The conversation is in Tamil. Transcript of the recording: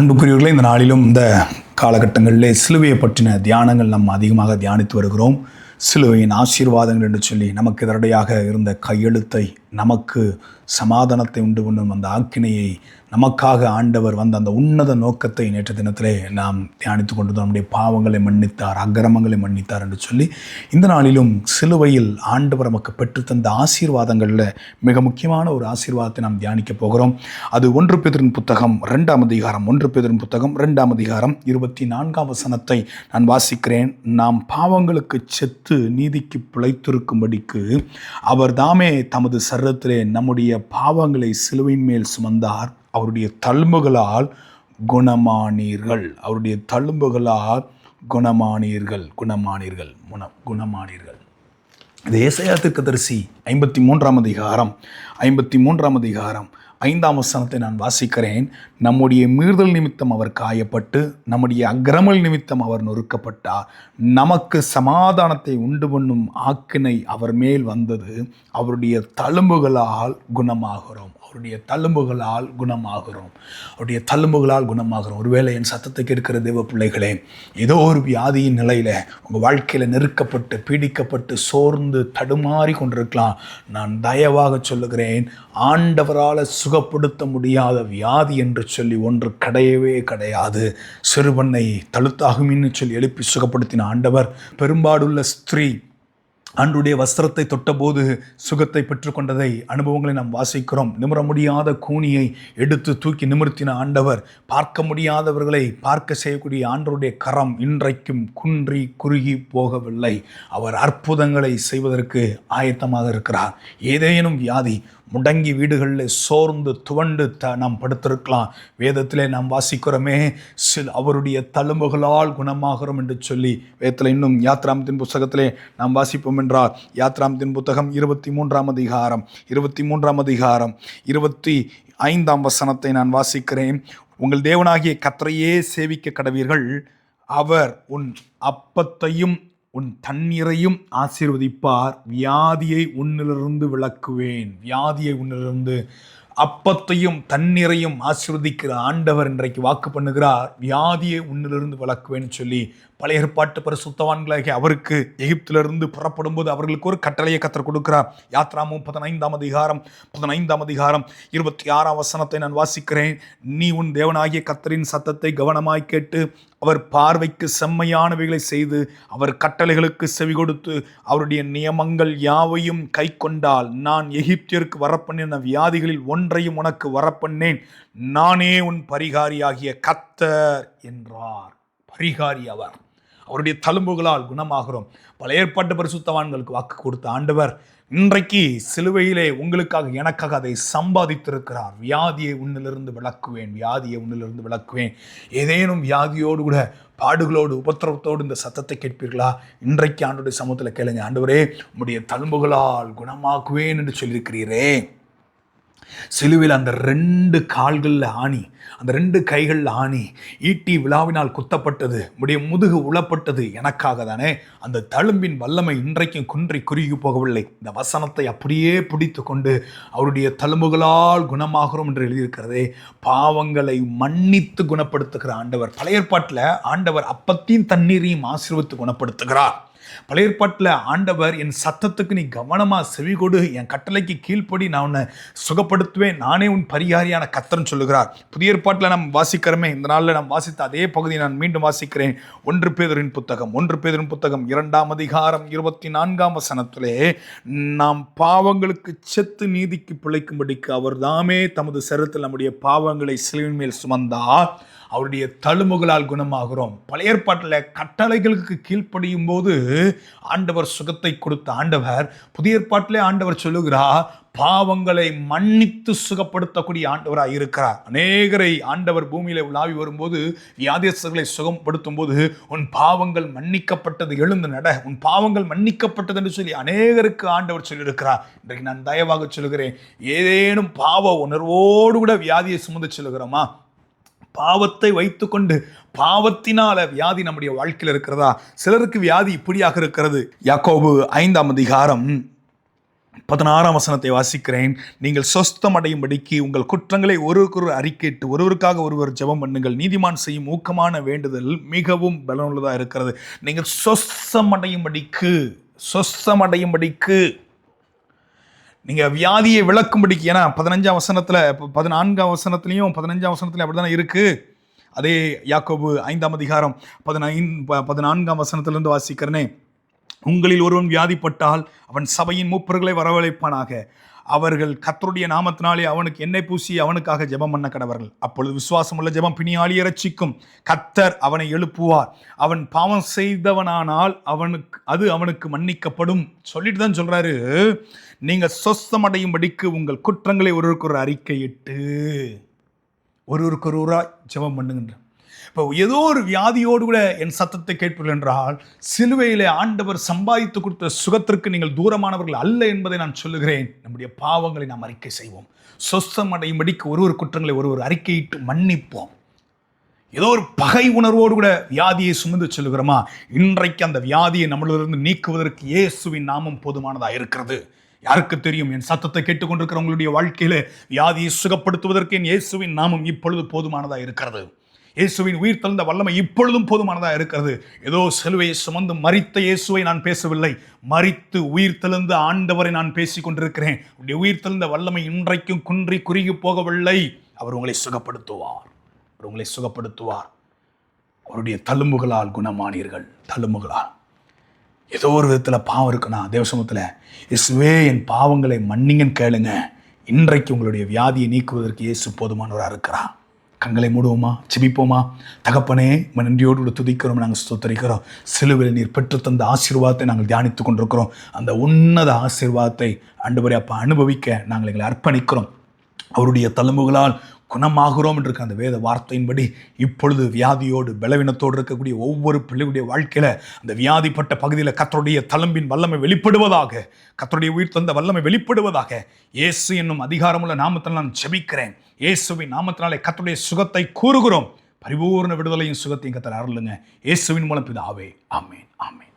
அன்புக்குரியவர்களே, இந்த நாளிலும் இந்த காலகட்டங்களிலே சிலுவையை பற்றின தியானங்கள் நம்ம அதிகமாக தியானித்து வருகிறோம். சிலுவையின் ஆசீர்வாதங்கள் என்று சொல்லி நமக்கு எதிரடையாக இருந்த கையெழுத்தை, நமக்கு சமாதானத்தை உண்டு பண்ணும் அந்த ஆக்கினையை, நமக்காக ஆண்டவர் வந்த அந்த உன்னத நோக்கத்தை நேற்று தினத்திலே நாம் தியானித்து கொண்டு நம்முடைய பாவங்களை மன்னித்தார், அக்கிரமங்களை மன்னித்தார் என்று சொல்லி இந்த நாளிலும் சிலுவையில் ஆண்டவர் நமக்கு பெற்றுத்தந்த ஆசீர்வாதங்களில் மிக முக்கியமான ஒரு ஆசீர்வாதத்தை நாம் தியானிக்க போகிறோம். அது 1 பேதுருவின் புத்தகம் 2ஆம் அதிகாரம் 1 பேதுருவின் புத்தகம் 2ஆம் அதிகாரம் 24ஆம் வசனத்தை நான் வாசிக்கிறேன். நாம் பாவங்களுக்கு செத்து நீதிக்கு பிழைத்திருக்கும்படிக்கு அவர் தாமே தமது சரீரத்திலே நம்முடைய பாவங்களை சிலுவையின் மேல் சுமந்தார். அவருடைய தழும்புகளால் குணமானீர்கள். அவருடைய தழும்புகளால் குணமானீர்கள். இது ஏசாயா தீர்க்கதரிசி 53ஆம் அதிகாரம் 5ஆம் வசனத்தை நான் வாசிக்கிறேன். நம்முடைய மீறுதல் நிமித்தம் அவர் காயப்பட்டு, நம்முடைய அக்கிரமல் நிமித்தம் அவர் நொறுக்கப்பட்டார். நமக்கு சமாதானத்தை உண்டு பண்ணும் ஆக்கினை அவர் மேல் வந்தது. அவருடைய தழும்புகளால் குணமாகிறோம். அவருடைய தழும்புகளால் குணமாகிறோம். ஒருவேளை என் சத்தத்தை கேட்கிற தேவ பிள்ளைகளே, ஏதோ ஒரு வியாதியின் நிலையில் உங்கள் வாழ்க்கையில் நெருக்கப்பட்டு, பீடிக்கப்பட்டு, சோர்ந்து தடுமாறி கொண்டிருக்கலாம். நான் தயவாக சொல்லுகிறேன், ஆண்டவரால் சுகப்படுத்த முடியாத வியாதி என்று சொல்லி ஒன்று கிடையவே கிடையாது. சிறுவனை தழுத்தாகுமின்னு சொல்லி எழுப்பி சுகப்படுத்தின ஆண்டவர், பெரும்பாடுள்ள ஸ்திரீ ஆண்டுடைய வஸ்திரத்தை தொட்டபோது சுகத்தை பெற்றுக்கொண்டதை அனுபவங்களை நாம் வாசிக்கிறோம். நிமிர முடியாத கூனியை எடுத்து தூக்கி நிமிர்த்தின ஆண்டவர், பார்க்க முடியாதவர்களை பார்க்க செய்யக்கூடிய ஆண்டவருடைய கரம் இன்றைக்கும் குன்றி குறுகி போகவில்லை. அவர் அற்புதங்களை செய்வதற்கு ஆயத்தமாக இருக்கிறார். ஏதேனும் வியாதி முடங்கி வீடுகளில் சோர்ந்து துவண்டு நாம் படுத்திருக்கலாம். வேதத்திலே நாம் வாசிக்கிறோமே, அவருடைய தழும்புகளால் குணமாகிறோம் என்று சொல்லி வேதத்தில் இன்னும் யாத்ராமத்தின் புத்தகத்திலே நாம் வாசிப்போம் என்றால், யாத்ராமத்தின் புத்தகம் 23ஆம் அதிகாரம் 25ஆம் வசனத்தை நான் வாசிக்கிறேன். உங்கள் தேவனாகிய கர்த்தரையே சேவிக்க கடவீர்கள். அவர் உன் அப்பத்தையும் உன் தண்ணீரையும் ஆசீர்வதிப்பார். வியாதியை உன்னிலிருந்து விலக்குவேன். அப்பத்தையும் தண்ணீரையும் ஆசீர்வதிக்கிற ஆண்டவர் இன்றைக்கு வாக்கு பண்ணுகிறார், வியாதியை உன்னிலிருந்து விலக்குவேன்னு சொல்லி. பழைய ஏற்பாட்டு பரிசுத்தவான்களாகிய அவருக்கு எகிப்திலிருந்து புறப்படும் போது அவர்களுக்கு ஒரு கட்டளையை கர்த்தர் கொடுக்கிறார். யாத்ராகமம் 15ஆம் அதிகாரம் 26ஆம் வசனத்தை நான் வாசிக்கிறேன். நீ உன் தேவனாகிய கர்த்தரின் சத்தத்தை கவனமாய் கேட்டு, அவர் பார்வைக்கு செம்மையானவைகளை செய்து, அவர் கட்டளைகளுக்கு செவி கொடுத்து, அவருடைய நியமங்கள் யாவையும் கை கொண்டால், நான் எகிப்தியருக்கு வரப்பண்ணின வியாதிகளில் ஒன்றையும் உனக்கு வரப்பண்ணேன். நானே உன் பரிகாரியாகிய கர்த்தர் என்றார். பரிகாரி அவர். அவருடைய தழும்புகளால் குணமாகிறோம். பழைய ஏற்பாட்டு பரிசுத்தவான்களுக்கு வாக்கு கொடுத்த ஆண்டவர் இன்றைக்கு சிலுவையிலே உங்களுக்காக எனக்காக அதை சம்பாதித்திருக்கிறார். வியாதியை உன்னிலிருந்து விலக்குவேன். ஏதேனும் வியாதியோடு கூட பாடுகளோடு உபத்திரவத்தோடு இந்த சத்தத்தை கேட்பீர்களா? இன்றைக்கு ஆண்டவருடைய சமூகத்தில் கேளுங்க. ஆண்டவரே, உம்முடைய தழும்புகளால் குணமாக்குவேன் என்று சொல்லியிருக்கிறீரே. சிலுவையில் அந்த 2 கால்களில் ஆணி, அந்த 2 கைகளில் ஆணி, ஈட்டி விழாவினால் குத்தப்பட்டது, உடைய முதுகு உளப்பட்டது எனக்காக தானே. அந்த தழும்பின் வல்லமை இன்றைக்கும் குன்றி குறுகி போகவில்லை. இந்த வசனத்தை அப்படியே பிடித்து கொண்டு அவருடைய தழும்புகளால் குணமாகிறோம் என்று எழுதியிருக்கிறதே. பாவங்களை மன்னித்து குணப்படுத்துகிற ஆண்டவர். பழைய ஏற்பாட்டில் ஆண்டவர் அப்பத்தையும் தண்ணீரையும் ஆசீர்வதித்து குணப்படுத்துகிறார். பழைய ஏற்பாட்டில் ஆண்டவர், என் சத்தத்துக்கு நீ கவனமாக செவி கொடு, என் கட்டளைக்கு கீழ்ப்படி, நான் உன்னை சுகப்படுத்துவேன், நானே உன் பரிகாரியான கர்த்தர்னு சொல்லுகிறார். புதிய ஏற்பாட்டில் நாம் வாசிக்கிறோமே, இந்த நாளில் நாம் வாசித்த அதே பகுதியை நான் மீண்டும் வாசிக்கிறேன். 1 பேதுருவின் புத்தகம் 2ஆம் அதிகாரம் 24ஆம் வசனத்திலே, நாம் பாவங்களுக்கு செத்து நீதிக்கு பிழைக்கும்படிக்கு அவர் தாமே தமது சரீரத்தில் நம்முடைய பாவங்களை சிலுவையின் மேல் சுமந்தார். அவருடைய தழும்புகளால் குணமாகிறோம். பழைய ஏற்பாட்டில் கட்டளைகளுக்கு கீழ்ப்படியும் போது ஆண்டவர் சுகத்தை கொடுத்த ஆண்டவர், புதிய ஏற்பாட்டிலே ஆண்டவர் சொல்லுகிறார், பாவங்களை மன்னித்து சுகப்படுத்தக்கூடிய ஆண்டவராக இருக்கிறார். அநேகரை ஆண்டவர் பூமியில உலாவி வரும்போது, வியாதியஸ்தர்களை சுகப்படுத்தும் போது, உன் பாவங்கள் மன்னிக்கப்பட்டது, எழுந்து நட, உன் பாவங்கள் மன்னிக்கப்பட்டது என்று சொல்லி அநேகருக்கு ஆண்டவர் சொல்லியிருக்கிறார். இன்றைக்கு நான் தயவாக சொல்லுகிறேன், ஏதேனும் பாவ உணர்வோடு கூட வியாதியை சுமந்து சொல்லுகிறோமா? பாவத்தை வைத்துக்கொண்டு பாவத்தினால வியாதி நம்முடைய வாழ்க்கையில் இருக்கிறதா? சிலருக்கு வியாதி இப்படியாக இருக்கிறது. யாக்கோபு 5ஆம் அதிகாரம் 16ஆம் வசனத்தை வாசிக்கிறேன். நீங்கள் சொஸ்தம் அடையும்படிக்கு உங்கள் குற்றங்களை ஒருவருக்கொருவர் அறிக்கையிட்டு ஒருவருக்காக ஒருவர் ஜெபம் பண்ணுங்கள். நீதிமான் செய்யும் ஊக்கமான வேண்டுதல் மிகவும் பலனுள்ளதாக இருக்கிறது. நீங்கள் சொஸ்தமடையும்படிக்கு நீங்க வியாதியை விளக்கும்படிக்கு, ஏன்னா 15ஆம் வசனத்துல 14ஆம் வசனத்திலையும் 15ஆம் வசனத்திலையும் அப்படிதானே இருக்கு. அதே யாக்கோபு 5ஆம் அதிகாரம் 14ஆம் வசனத்திலிருந்து வாசிக்கிறேனே, உங்களில் ஒருவன் வியாதிப்பட்டால் அவன் சபையின் மூப்பர்களை வரவழைப்பானாக. அவர்கள் கர்த்தருடைய நாமத்தினாலே அவனுக்கு எண்ணெய் பூசி அவனுக்காக ஜெபம் பண்ண கடவர்கள். அப்பொழுது விசுவாசமுள்ள ஜெபம் பிணியாளியை ரட்சிக்கும். கர்த்தர் அவனை எழுப்புவார். அவன் பாவம் செய்தவனானால் அவனுக்கு மன்னிக்கப்படும். சொல்லிட்டு தான் சொல்றாரு, நீங்க சொஸ்தமடையும்படிக்கு உங்கள் குற்றங்களை ஒருவருக்கொரு அறிக்கையிட்டு ஒருவருக்கொருவராய் ஜெபம் பண்ணுகின்ற. இப்போ ஏதோ ஒரு வியாதியோடு கூட என் சத்தத்தை கேட்பீர்கள் என்றால், சிலுவையிலே ஆண்டவர் சம்பாதித்து கொடுத்த சுகத்திற்கு நீங்கள் தூரமானவர்கள் அல்ல என்பதை நான் சொல்லுகிறேன். நம்முடைய பாவங்களை நாம் அறிக்கை செய்வோம். சொஸ்தம் அடையும்படிக்கு ஒருவர் குற்றங்களை ஒருவர் அறிக்கையிட்டு மன்னிப்போம். ஏதோ ஒரு பகை உணர்வோடு கூட வியாதியை சுமந்து சொல்லுகிறோமா, இன்றைக்கு அந்த வியாதியை நம்மளிலிருந்து நீக்குவதற்கு இயேசுவின் நாமம் போதுமானதாக இருக்கிறது. யாருக்கு தெரியும், என் சத்தத்தை கேட்டுக்கொண்டிருக்கிற உங்களுடைய வாழ்க்கையில வியாதியை சுகப்படுத்துவதற்கு என் இயேசுவின் நாமம் இப்பொழுது போதுமானதாக இருக்கிறது. இயேசுவின் உயிர் தழுந்த வல்லமை இப்பொழுதும் போதுமானதாக இருக்கிறது. ஏதோ சிலுவையை சுமந்து மரித்த இயேசுவை நான் பேசவில்லை, மரித்து உயிர் தெழுந்த ஆண்டவரை நான் பேசிக் கொண்டிருக்கிறேன். உயிர் தெழுந்த வல்லமை இன்றைக்கும் குன்றி குறுகி போகவில்லை. அவர் உங்களை சுகப்படுத்துவார். அவருடைய தழும்புகளால் குணமானீர்கள். தழும்புகளால் ஏதோ ஒரு விதத்தில் பாவம் இருக்குன்னா தேவசமத்தில் இயேசுவே என் பாவங்களை மன்னிங்கன்னு கேளுங்க. இன்றைக்கு உங்களுடைய வியாதியை நீக்குவதற்கு இயேசு போதுமானவராக இருக்கிறார். கண்களை மூடுவோமா, ஜெபிப்போமா. தகப்பனே, நன்றியோடு துதிக்கிறோம், நாங்கள் ஸ்தோத்தரிக்கிறோம். சிலுவையில் நீர் பெற்று தந்த ஆசீர்வாதத்தை நாங்கள் தியானித்து கொண்டிருக்கிறோம். அந்த உன்னத ஆசீர்வாதத்தை ஆண்டவரே அப்பா அனுபவிக்க நாங்கள் எங்களை அர்ப்பணிக்கிறோம். அவருடைய தழும்புகளால் குணமாகிறோம் என்று அந்த வேத வார்த்தையின்படி இப்பொழுது வியாதியோடு பலவீனத்தோடு இருக்கக்கூடிய ஒவ்வொரு பிள்ளைகளுடைய வாழ்க்கையில அந்த வியாதிப்பட்ட பகுதியில் கர்த்தருடைய தழும்பின் வல்லமை வெளிப்படுவதாக, கர்த்தருடைய உயிர் தந்த வல்லமை வெளிப்படுவதாக. இயேசு என்னும் அதிகாரமுள்ள நாமத்தில் நான் ஜெபிக்கிறேன். இயேசுவின் நாமத்தினாலே கர்த்தருடைய சுகத்தை கூறுகிறோம். பரிபூர்ண விடுதலையும் சுகத்தையும் கர்த்தர் அருளுங்க. இயேசுவின் மூலம் பிதாவே, ஆமென், ஆமென்.